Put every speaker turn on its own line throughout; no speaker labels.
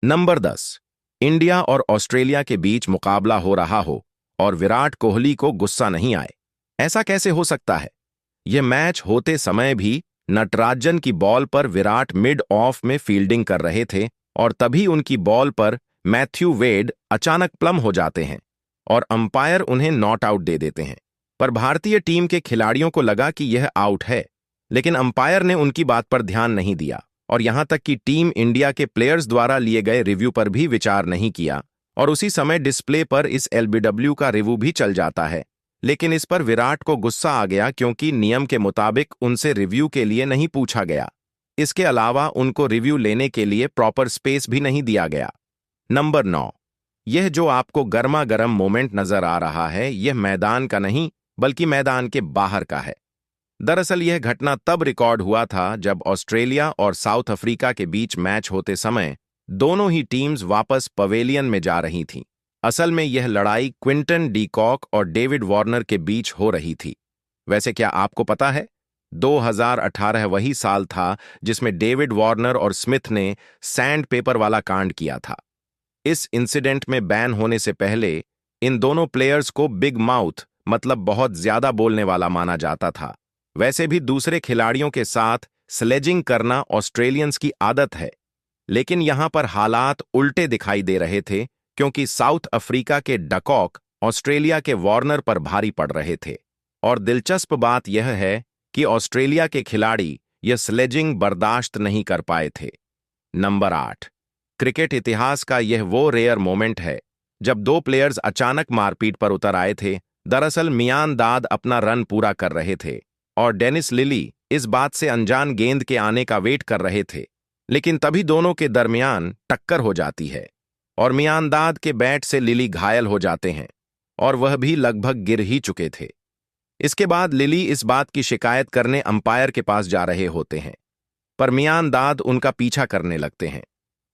Number 10। India और Australia के बीच मुकाबला हो रहा हो और विराट कोहली को गुस्सा नहीं आए। ऐसा कैसे हो सकता है? यह मैच होते समय भी नटराजन की बॉल पर विराट मिड ऑफ में फील्डिंग कर रहे थे और तभी उनकी बॉल पर मैथ्यू वेड अचानक प्लम हो जाते हैं और अंपायर उन्हें नॉट आउट दे देते हैं। पर भारतीय टीम के खिलाड़ियों को लगा कि यह आउट है, लेकिन अंपायर ने उनकी बात पर ध्यान नहीं दिया और यहां तक कि टीम इंडिया के प्लेयर्स द्वारा लिए गए रिव्यू पर भी विचार नहीं किया और उसी समय डिस्प्ले पर इस एलबीडब्ल्यू का रिव्यू भी चल जाता है। लेकिन इस पर विराट को गुस्सा आ गया क्योंकि नियम के मुताबिक उनसे रिव्यू के लिए नहीं पूछा गया। इसके अलावा उनको रिव्यू लेने के लिए प्रॉपर स्पेस भी नहीं दिया गया। नंबर 9। यह जो आपको गर्मा गर्म मोमेंट नजर आ रहा है, यह मैदान का नहीं बल्कि मैदान के बाहर का है। दरअसल यह घटना तब रिकॉर्ड हुआ था जब ऑस्ट्रेलिया और साउथ अफ्रीका के बीच मैच होते समय दोनों ही टीम्स वापस पवेलियन में जा रही थीं। असल में यह लड़ाई क्विंटन डी कॉक और डेविड वार्नर के बीच हो रही थी। वैसे क्या आपको पता है, 2018 वही साल था जिसमें डेविड वार्नर और स्मिथ ने सैंड पेपर वाला कांड किया था। इस इंसिडेंट में बैन होने से पहले इन दोनों प्लेयर्स को बिग माउथ मतलब बहुत ज्यादा बोलने वाला माना जाता था। वैसे भी दूसरे खिलाड़ियों के साथ स्लेजिंग करना ऑस्ट्रेलियंस की आदत है, लेकिन यहां पर हालात उल्टे दिखाई दे रहे थे क्योंकि साउथ अफ्रीका के डकॉक ऑस्ट्रेलिया के वार्नर पर भारी पड़ रहे थे। और दिलचस्प बात यह है कि ऑस्ट्रेलिया के खिलाड़ी यह स्लेजिंग बर्दाश्त नहीं कर पाए थे। नंबर 8। क्रिकेट इतिहास का यह वो रेयर मोमेंट है जब दो प्लेयर्स अचानक मारपीट पर उतर आए थे। दरअसल मियान दाद अपना रन पूरा कर रहे थे और डेनिस लिली इस बात से अनजान गेंद के आने का वेट कर रहे थे, लेकिन तभी दोनों के दरमियान टक्कर हो जाती है और मियान दाद के बैट से लिली घायल हो जाते हैं और वह भी लगभग गिर ही चुके थे। इसके बाद लिली इस बात की शिकायत करने अंपायर के पास जा रहे होते हैं, पर मियान दाद उनका पीछा करने लगते हैं।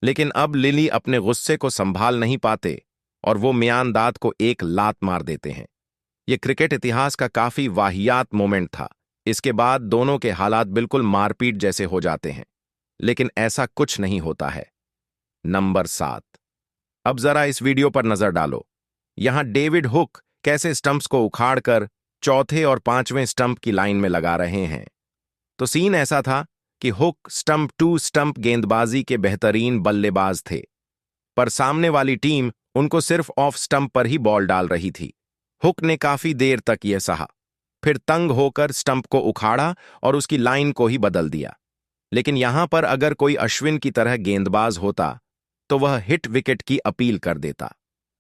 लेकिन अब लिली अपने गुस्से को संभाल नहीं पाते और वो मियान दाद को एक लात मार देते हैं। यह क्रिकेट इतिहास का काफी वाहियात मोमेंट था। इसके बाद दोनों के हालात बिल्कुल मारपीट जैसे हो जाते हैं, लेकिन ऐसा कुछ नहीं होता है। नंबर 7। अब जरा इस वीडियो पर नजर डालो। यहां डेविड हुक कैसे स्टंप्स को उखाड़कर चौथे और पांचवें स्टंप की लाइन में लगा रहे हैं। तो सीन ऐसा था कि हुक स्टंप टू स्टंप गेंदबाजी के बेहतरीन बल्लेबाज थे, पर सामने वाली टीम उनको सिर्फ ऑफ स्टंप पर ही बॉल डाल रही थी। हुक ने काफी देर तक यह सहा, फिर तंग होकर स्टंप को उखाड़ा और उसकी लाइन को ही बदल दिया। लेकिन यहां पर अगर कोई अश्विन की तरह गेंदबाज होता तो वह हिट विकेट की अपील कर देता।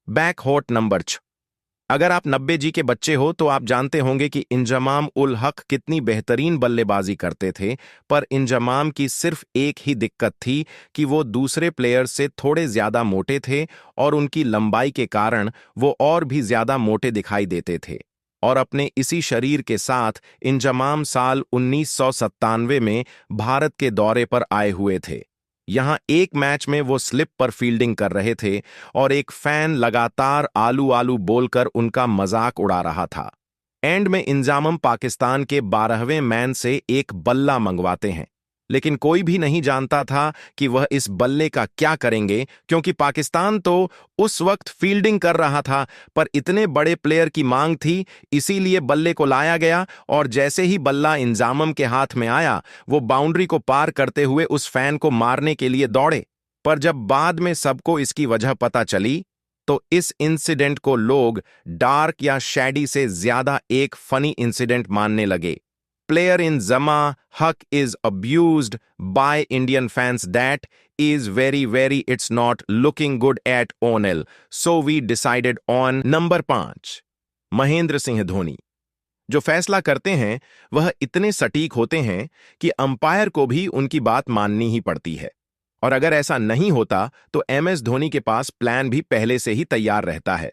बैक होट नंबर 6। अगर आप 90 के बच्चे हो तो आप जानते होंगे कि इंजमाम उल हक कितनी बेहतरीन बल्लेबाजी करते थे, पर इंजमाम की सिर्फ एक ही दिक्कत थी कि वो दूसरे प्लेयर्स से थोड़े ज्यादा मोटे थे और उनकी लंबाई के कारण वो और भी ज्यादा मोटे दिखाई देते थे। और अपने इसी शरीर के साथ इंजमाम साल 1997 में भारत के दौरे पर आए हुए थे। यहां एक मैच में वो स्लिप पर फील्डिंग कर रहे थे और एक फैन लगातार आलू आलू बोलकर उनका मजाक उड़ा रहा था। एंड में इंजामम पाकिस्तान के 12वें मैन से एक बल्ला मंगवाते हैं, लेकिन कोई भी नहीं जानता था कि वह इस बल्ले का क्या करेंगे क्योंकि पाकिस्तान तो उस वक्त फील्डिंग कर रहा था, पर इतने बड़े प्लेयर की मांग थी, इसीलिए बल्ले को लाया गया और जैसे ही बल्ला इंजामम के हाथ में आया वो बाउंड्री को पार करते हुए उस फैन को मारने के लिए दौड़े। पर जब बाद में सबको इसकी वजह पता चली तो इस इंसिडेंट को लोग डार्क या शैडी से ज्यादा एक फनी इंसिडेंट मानने लगे। Player in Zama Huck is abused by Indian fans. That is very it's not looking good at Onel. So we decided on number 5। Mahendra Singh Dhoni. जो फैसला करते हैं वह इतने सटीक होते हैं कि अंपायर को भी उनकी बात माननी ही पड़ती है, और अगर ऐसा नहीं होता तो एमएस धोनी के पास प्लान भी पहले से ही तैयार रहता है।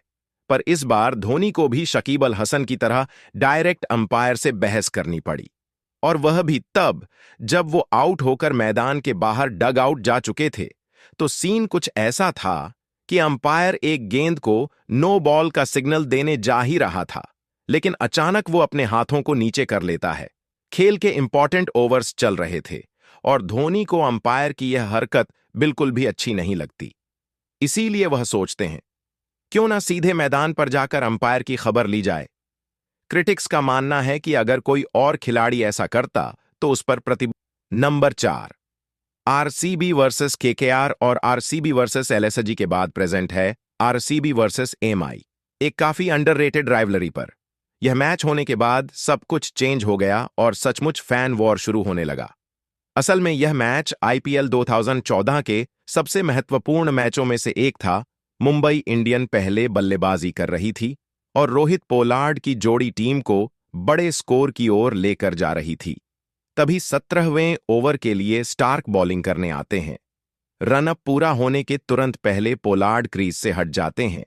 पर इस बार धोनी को भी शकीब अल हसन की तरह डायरेक्ट अंपायर से बहस करनी पड़ी, और वह भी तब जब वो आउट होकर मैदान के बाहर डग आउट जा चुके थे। तो सीन कुछ ऐसा था कि अंपायर एक गेंद को नो बॉल का सिग्नल देने जा ही रहा था, लेकिन अचानक वो अपने हाथों को नीचे कर लेता है। खेल के इंपॉर्टेंट ओवर्स चल रहे थे और धोनी को अंपायर की यह हरकत बिल्कुल भी अच्छी नहीं लगती। इसीलिए वह सोचते हैं क्यों ना सीधे मैदान पर जाकर अंपायर की खबर ली जाए। क्रिटिक्स का मानना है कि अगर कोई और खिलाड़ी ऐसा करता तो उस पर प्रतिबंध। नंबर 4, आरसीबी वर्सेस केकेआर और आरसीबी वर्सेस एलएसजी के बाद प्रेजेंट है आरसीबी वर्सेस एमआई, एक काफी अंडररेटेड राइवलरी पर। यह मैच होने के बाद सब कुछ चेंज हो गया और सचमुच फैन वॉर शुरू होने लगा। असल में यह मैच आईपीएल 2014 के सबसे महत्वपूर्ण मैचों में से एक था। मुंबई इंडियन पहले बल्लेबाजी कर रही थी और रोहित पोलार्ड की जोड़ी टीम को बड़े स्कोर की ओर लेकर जा रही थी। तभी 17वें ओवर के लिए स्टार्क बॉलिंग करने आते हैं। रनअप पूरा होने के तुरंत पहले पोलार्ड क्रीज से हट जाते हैं।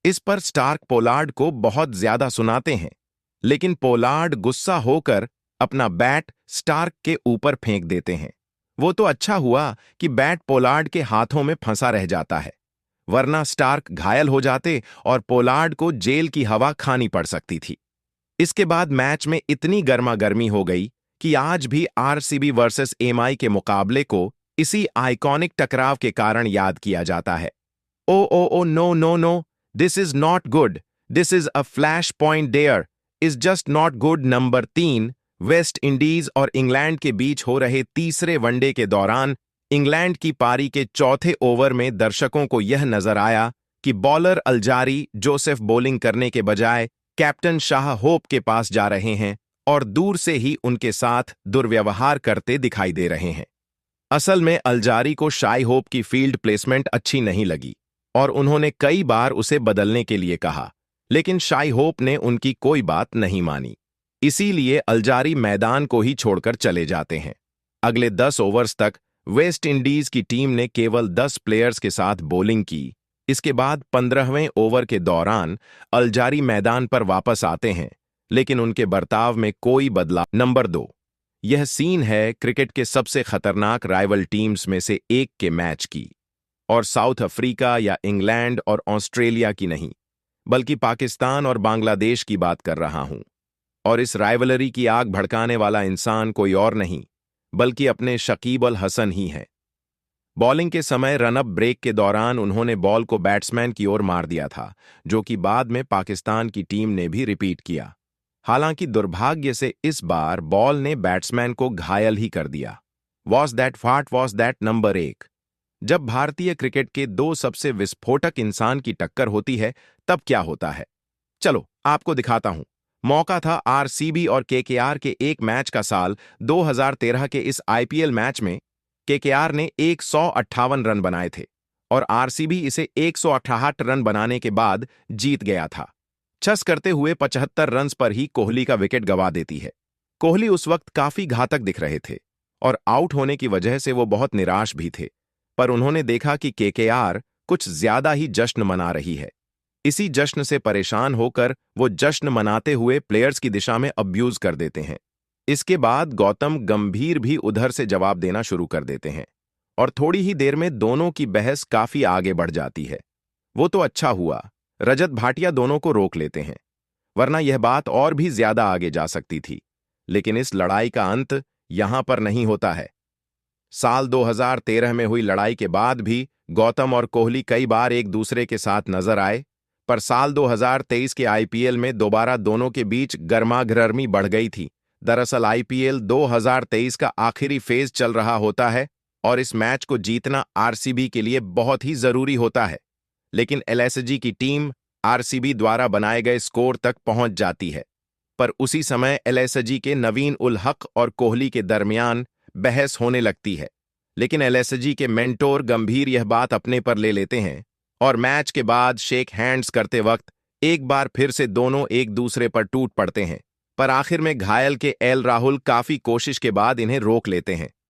इस पर स्टार्क पोलार्ड को बहुत ज्यादा सुनाते हैं, लेकिन पोलार्ड गुस्सा होकर अपना बैट स्टार्क के ऊपर फेंक देते हैं। वो तो अच्छा हुआ कि बैट पोलार्ड के हाथों में फंसा रह जाता है, वरना स्टार्क घायल हो जाते और पोलार्ड को जेल की हवा खानी पड़ सकती थी। इसके बाद मैच में इतनी गर्मागर्मी हो गई कि आज भी आरसीबी वर्सेस एमआई के मुकाबले को इसी आइकॉनिक टकराव के कारण याद किया जाता है। Oh no no no, this is not good, this is a flash point there, is just not good. Number 3, West Indies और इंग्लैंड के बीच हो रहे तीसरे वनडे के दौरान इंग्लैंड की पारी के चौथे ओवर में दर्शकों को यह नजर आया कि बॉलर अल्जारी जोसेफ बॉलिंग करने के बजाय कैप्टन शाह होप के पास जा रहे हैं और दूर से ही उनके साथ दुर्व्यवहार करते दिखाई दे रहे हैं। असल में अल्जारी को शाई होप की फील्ड प्लेसमेंट अच्छी नहीं लगी और उन्होंने कई बार उसे बदलने के लिए कहा, लेकिन शाई होप ने उनकी कोई बात नहीं मानी। इसीलिए अल्जारी मैदान को ही छोड़कर चले जाते हैं। अगले 10 ओवर्स तक वेस्ट इंडीज की टीम ने केवल 10 प्लेयर्स के साथ बॉलिंग की। इसके बाद 15वें ओवर के दौरान अल्जारी मैदान पर वापस आते हैं, लेकिन उनके बर्ताव में कोई बदलाव। नंबर 2, यह सीन है क्रिकेट के सबसे खतरनाक राइवल टीम्स में से एक के मैच की, और साउथ अफ्रीका या इंग्लैंड और ऑस्ट्रेलिया की नहीं, बल्कि पाकिस्तान और बांग्लादेश की बात कर रहा हूं। और इस राइवलरी की आग भड़काने वाला इंसान कोई और नहीं बल्कि अपने शकीब अल हसन ही है। बॉलिंग के समय रनअप ब्रेक के दौरान उन्होंने बॉल को बैट्समैन की ओर मार दिया था, जो कि बाद में पाकिस्तान की टीम ने भी रिपीट किया। हालांकि दुर्भाग्य से इस बार बॉल ने बैट्समैन को घायल ही कर दिया। Was that number 1। जब भारतीय क्रिकेट के 2 सबसे विस्फोटक इंसान की टक्कर होती है तब क्या होता है, चलो आपको दिखाता हूं। मौका था आरसीबी और केकेआर के एक मैच का। साल 2013 के इस आईपीएल मैच में केकेआर ने 158 रन बनाए थे और आरसीबी इसे 168 रन बनाने के बाद जीत गया था। छस करते हुए 75 रन पर ही कोहली का विकेट गंवा देती है। कोहली उस वक्त काफी घातक दिख रहे थे और आउट होने की वजह से वो बहुत निराश भी थे, पर उन्होंने देखा कि केकेआर कुछ ज्यादा ही जश्न मना रही है। इसी जश्न से परेशान होकर वो जश्न मनाते हुए प्लेयर्स की दिशा में अब्यूज कर देते हैं। इसके बाद गौतम गंभीर भी उधर से जवाब देना शुरू कर देते हैं और थोड़ी ही देर में दोनों की बहस काफी आगे बढ़ जाती है। वो तो अच्छा हुआ रजत भाटिया दोनों को रोक लेते हैं, वरना यह बात और भी ज्यादा आगे जा सकती थी। लेकिन इस लड़ाई का अंत यहां पर नहीं होता है। साल 2013 में हुई लड़ाई के बाद भी गौतम और कोहली कई बार एक दूसरे के साथ नजर आए, पर साल 2023 के आईपीएल में दोबारा दोनों के बीच गर्मागर्मी बढ़ गई थी। दरअसल आईपीएल 2023 का आखिरी फेज चल रहा होता है और इस मैच को जीतना आरसीबी के लिए बहुत ही जरूरी होता है, लेकिन एलएसजी की टीम आरसीबी द्वारा बनाए गए स्कोर तक पहुंच जाती है। पर उसी समय एलएसजी के नवीन उल हक और कोहली के दरमियान बहस होने लगती है, लेकिन एलएसजी के मेंटोर गंभीर यह बात अपने पर ले लेते हैं और मैच के बाद शेक हैंड्स करते वक्त एक बार फिर से दोनों एक दूसरे पर टूट पड़ते हैं, पर आखिर में घायल के एल राहुल काफी कोशिश के बाद इन्हें रोक लेते हैं।